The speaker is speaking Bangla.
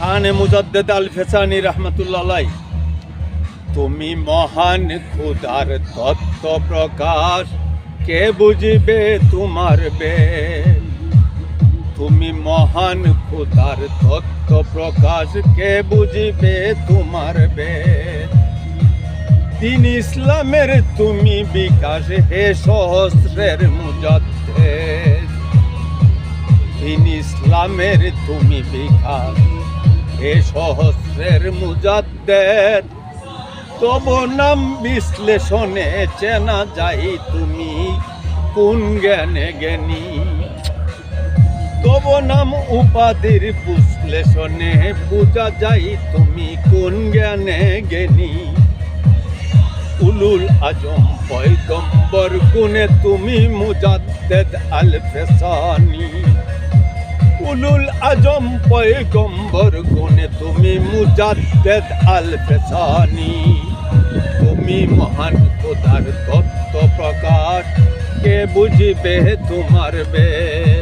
শানে মুজাদ্দেদ আল ফেসানি রহমতুল্লাহ আলাইহি, তুমি মহান খুদার তত্ত্ব প্রকাশ, কে বুঝিবে তোমার বেদ। তুমি মহান খুদার তত্ত্ব প্রকাশ, কে বুঝিবে তোমার বেদ। দিন ইসলামের তুমি বিকাশ, হে সহস্রের মুজাদ্দেদ। দিন ইসলামের তুমি বিকাশ, হে সহস্রের মুজাদ্দেদ। তব নাম বিশ্লেষণে চেনা যাই তুমি কোন জ্ঞানে জ্ঞানী। তব নাম উপাধির বিশ্লেষণে বুঝা যাই তুমি কোন জ্ঞানে জ্ঞানী। উলুল আজম পয়গম্বর গুণে তুমি মুজাদ্দেদ আল ফেসানি। উলুল আজম পয়গম্বর গুণে তুমি মুজাদ্দেদ আল ফেসানি। তুমি মহান খোদার তত্ত্ব প্রকাশ, কে বুঝিবে তোমার বেদ।